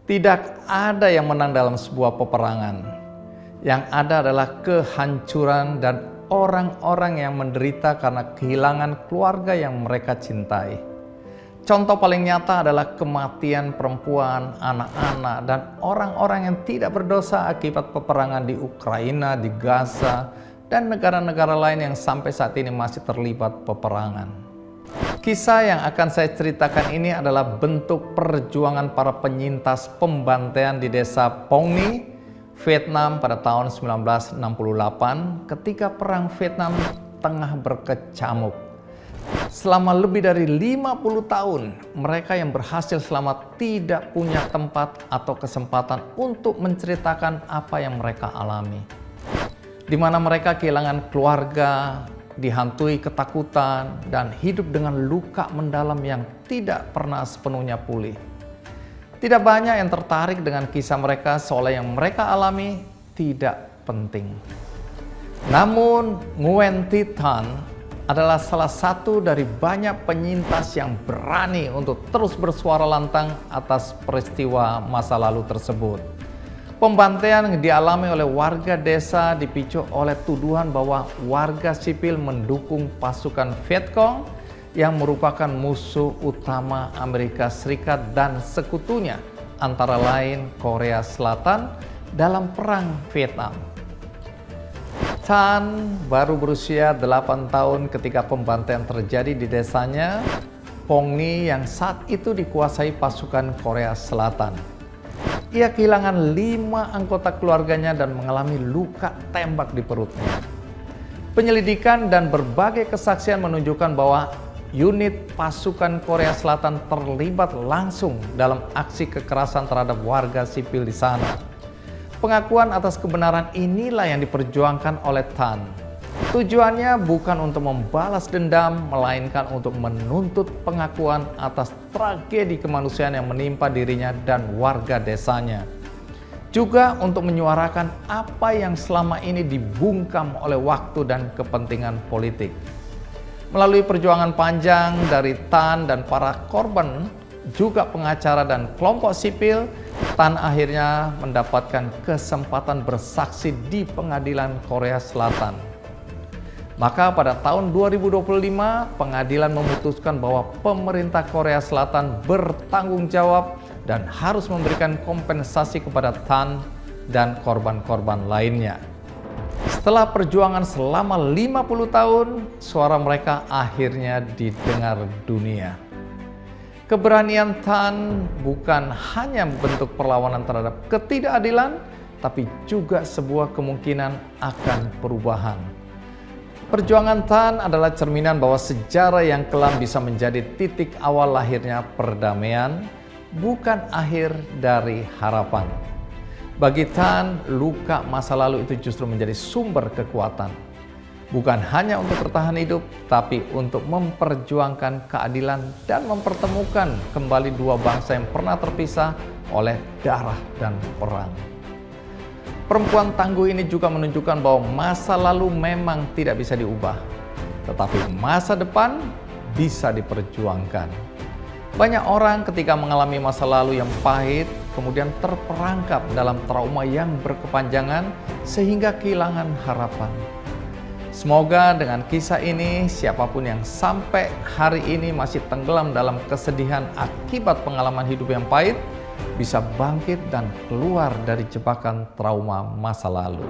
Tidak ada yang menang dalam sebuah peperangan. Yang ada adalah kehancuran dan orang-orang yang menderita karena kehilangan keluarga yang mereka cintai. Contoh paling nyata adalah kematian perempuan, anak-anak, dan orang-orang yang tidak berdosa akibat peperangan di Ukraina, di Gaza, dan negara-negara lain yang sampai saat ini masih terlibat peperangan. Kisah yang akan saya ceritakan ini adalah bentuk perjuangan para penyintas pembantaian di desa Pong Ni, Vietnam pada tahun 1968 ketika Perang Vietnam tengah berkecamuk. Selama lebih dari 50 tahun, mereka yang berhasil selamat tidak punya tempat atau kesempatan untuk menceritakan apa yang mereka alami. Di mana mereka kehilangan keluarga, dihantui ketakutan, dan hidup dengan luka mendalam yang tidak pernah sepenuhnya pulih. Tidak banyak yang tertarik dengan kisah mereka soalnya yang mereka alami tidak penting. Namun Nguyen Thi Thanh adalah salah satu dari banyak penyintas yang berani untuk terus bersuara lantang atas peristiwa masa lalu tersebut. Pembantaian yang dialami oleh warga desa dipicu oleh tuduhan bahwa warga sipil mendukung pasukan Vietcong yang merupakan musuh utama Amerika Serikat dan sekutunya, antara lain Korea Selatan, dalam Perang Vietnam. Thanh baru berusia 8 tahun ketika pembantaian terjadi di desanya, Pong Ni, yang saat itu dikuasai pasukan Korea Selatan. Ia kehilangan 5 anggota keluarganya dan mengalami luka tembak di perutnya. Penyelidikan dan berbagai kesaksian menunjukkan bahwa unit pasukan Korea Selatan terlibat langsung dalam aksi kekerasan terhadap warga sipil di sana. Pengakuan atas kebenaran inilah yang diperjuangkan oleh Thanh. Tujuannya bukan untuk membalas dendam, melainkan untuk menuntut pengakuan atas tragedi kemanusiaan yang menimpa dirinya dan warga desanya. Juga untuk menyuarakan apa yang selama ini dibungkam oleh waktu dan kepentingan politik. Melalui perjuangan panjang dari Thanh dan para korban, juga pengacara dan kelompok sipil, Thanh akhirnya mendapatkan kesempatan bersaksi di pengadilan Korea Selatan. Maka pada tahun 2025, pengadilan memutuskan bahwa pemerintah Korea Selatan bertanggung jawab dan harus memberikan kompensasi kepada Thanh dan korban-korban lainnya. Setelah perjuangan selama 50 tahun, suara mereka akhirnya didengar dunia. Keberanian Thanh bukan hanya bentuk perlawanan terhadap ketidakadilan, tapi juga sebuah kemungkinan akan perubahan. Perjuangan Thanh adalah cerminan bahwa sejarah yang kelam bisa menjadi titik awal lahirnya perdamaian, bukan akhir dari harapan. Bagi Thanh, luka masa lalu itu justru menjadi sumber kekuatan. Bukan hanya untuk bertahan hidup, tapi untuk memperjuangkan keadilan dan mempertemukan kembali dua bangsa yang pernah terpisah oleh darah dan perang. Perempuan tangguh ini juga menunjukkan bahwa masa lalu memang tidak bisa diubah, tetapi masa depan bisa diperjuangkan. Banyak orang ketika mengalami masa lalu yang pahit, kemudian terperangkap dalam trauma yang berkepanjangan sehingga kehilangan harapan. Semoga dengan kisah ini, siapapun yang sampai hari ini masih tenggelam dalam kesedihan akibat pengalaman hidup yang pahit, bisa bangkit dan keluar dari jebakan trauma masa lalu.